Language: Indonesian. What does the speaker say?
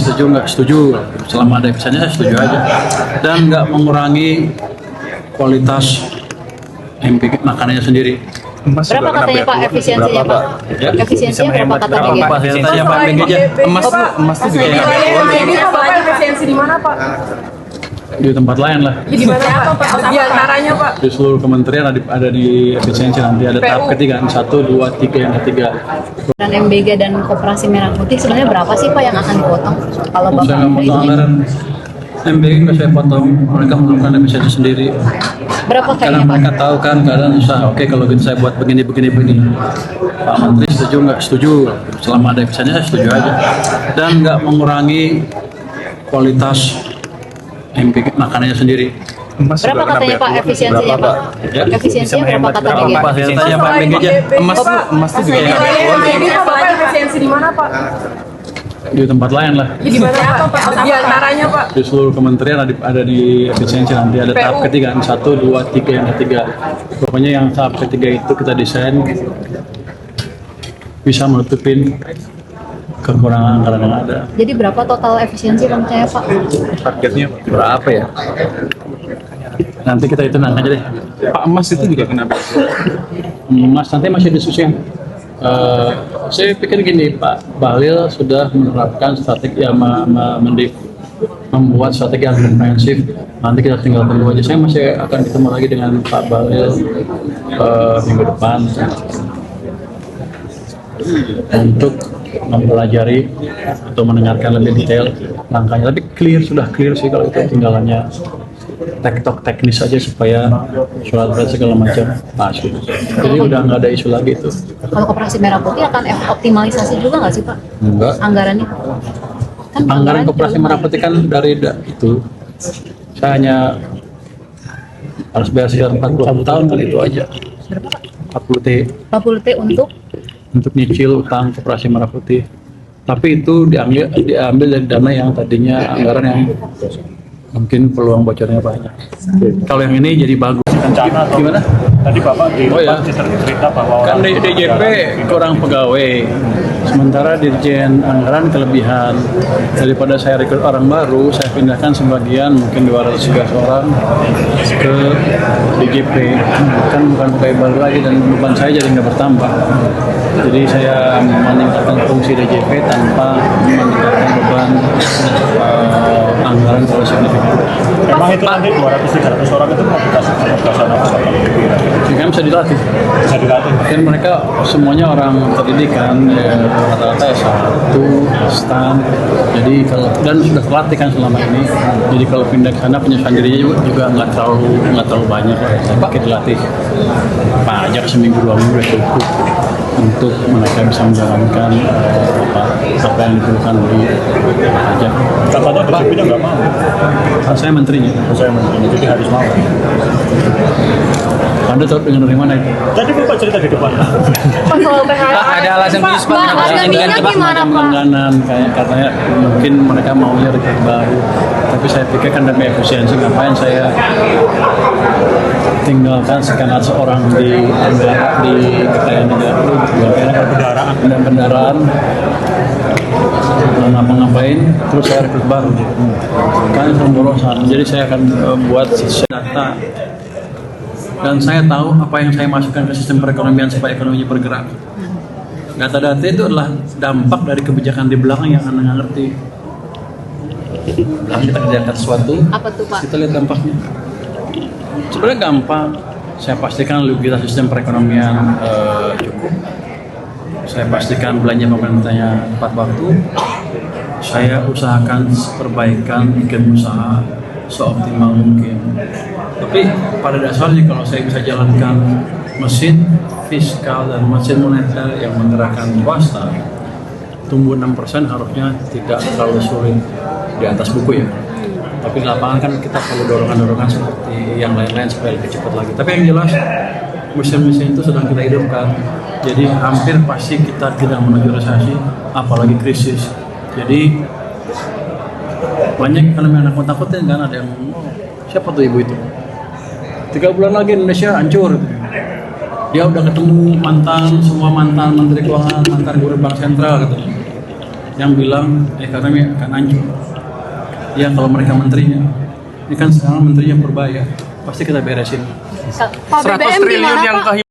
setuju nggak setuju, selama ada efisiensi saya setuju aja, dan nggak mengurangi kualitas makanannya sendiri. Emas Berapa juga katanya kena Pak biaya efisiensinya Pak? Ya? Efisiensinya berapa kata Berapa BG? Pak? Saya tanya Pak BG aja. emas tuh juga kena biaya. Ini Bapak efisiensi di mana Pak? Di tempat lain lah. Di mana Pak? Di antaranya Pak. Di seluruh kementerian ada di efisiensi, nanti ada tahap ketiga, 1, 2, 3, yang ketiga. Dan MBG dan Koperasi Merah Putih sebenarnya berapa sih Pak yang akan dipotong? Kalau Saya Bapak nggak potong anggaran. MBG nggak saya potong, mereka melakukan efisiensi sendiri. berapa Karena kayaknya Pak? mereka tahu kan keadaan usaha. Oke, kalau gitu saya buat begini. Pak Menteri setuju nggak setuju, selama ada efisiensi saya setuju aja, dan nggak mengurangi kualitas makanannya sendiri. Emas juga Berapa kena katanya biaya. Pak efisiensinya Pak? Ya? Efisiensinya berapa kata BG? Berapa Pak? Saya tanya Pak BG aja. Emas tuh juga kena biaya. Ini Bapak efisiensi di mana Pak? Di tempat lain lah. Di mana Pak? Di antaranya Pak. Di seluruh kementerian ada di efisiensi, nanti ada tahap ketiga, 1, 2, 3, yang ketiga. Pokoknya yang tahap ketiga itu kita desain bisa menutupin kekurangan anggaran yang ada. Jadi berapa total efisiensi rencananya Pak? Targetnya Berapa ya? Nanti kita hitung aja deh. Pak, emas itu juga kena biaya. Mas, nanti masih diskusi. Saya pikir gini, Pak Bahlil sudah menerapkan strategi yang membuat strategi yang komprehensif. Nanti kita tinggal tunggu aja. Saya masih akan ketemu lagi dengan Pak Bahlil minggu depan untuk mempelajari atau mendengarkan lebih detail langkahnya. Tapi sudah clear sih kalau itu, tinggalannya tektok teknis aja supaya surat berat segala macam masuk. Jadi udah nggak ada isu lagi itu. Kalau Koperasi Merah Putih akan optimalisasi juga nggak sih Pak? Enggak. Anggarannya? Kan Anggaran Koperasi juga Merah Putih kan dari itu. Saya hanya harus bayar sekitar 40 tahun kan, itu aja. berapa Pak? 40 T 40 T untuk nyicil utang Koperasi Merah Putih. Tapi itu diambil dari dana yang tadinya anggaran yang mungkin peluang bocornya banyak. Kalau yang ini jadi bagus. Rencana atau Gimana? tadi Bapak di Oh ya. cerita bahwa Kan di DJP kurang pegawai, sementara Dirjen Anggaran kelebihan. Daripada saya rekrut orang baru, saya pindahkan sebagian mungkin 213 orang ke DJP. Kan bukan pegawai baru lagi dan beban saya jadi nggak bertambah. Jadi saya meningkatkan fungsi DJP tanpa meningkatkan beban anggaran terlalu signifikan. memang itu nanti 200-300 orang itu mau dikasih penugasan apa Pak? Kan bisa dilatih. Bisa dilatih. Kan mereka semuanya orang terdidikan, ya, rata-rata S1, STAN. Jadi kalau dan sudah terlatih kan selama ini. Jadi kalau pindah ke sana penyesuaian dirinya juga nggak terlalu banyak. Saya pakai dilatih pajak seminggu 2 minggu udah cukup untuk mereka bisa menjalankan apa yang diperlukan di pajak. Katanya DJP-nya nggak mau. Kan saya menterinya. Saya menurut jadi harus mau. Anda tahu dengan dari mana itu? Tadi Bapak cerita di depan. Ada alasan khusus Pak kenapa harga ingin minyak diganti Pak? gimana Pak? Langganan kayak katanya mungkin mereka maunya rekrut baru, tapi saya pikir kan demi efisiensi ngapain saya tinggalkan sekian ratus orang di kekayaan negara dan kendaraan ngapa-ngapain terus saya rekrut baru kan pemborosan. Jadi saya akan buat data dan saya tahu apa yang saya masukkan ke sistem perekonomian supaya ekonominya bergerak. Data-data itu adalah dampak dari kebijakan di belakang yang Anda nggak ngerti. Belakang kita kerjakan sesuatu, Apa tuh Pak? kita lihat dampaknya. Sebenarnya gampang. Saya pastikan likuiditas sistem perekonomian cukup. Saya pastikan belanja pemerintahnya tepat waktu. Saya usahakan perbaikan iklim usaha seoptimal mungkin. Tapi pada dasarnya kalau saya bisa jalankan mesin fiskal dan mesin moneter yang menggerakkan swasta, tumbuh 6% harusnya tidak terlalu sulit di atas buku ya. Tapi di lapangan kan kita perlu dorongan-dorongan seperti yang lain-lain supaya lebih cepat lagi. Tapi yang jelas mesin-mesin itu sedang kita hidupkan. Jadi hampir pasti kita tidak menuju resesi, apalagi krisis. Jadi banyak ekonomi anak takutin kan, ada yang siapa tuh ibu itu? 3 bulan lagi Indonesia hancur. Dia udah ketemu semua mantan menteri keuangan, mantan gubernur bank sentral gitu. yang bilang ekonomi akan hancur. Ya kalau mereka menterinya, ini kan sekarang menterinya Purbaya, pasti kita beresin. Pak 100 BBM triliun gimana yang Pak?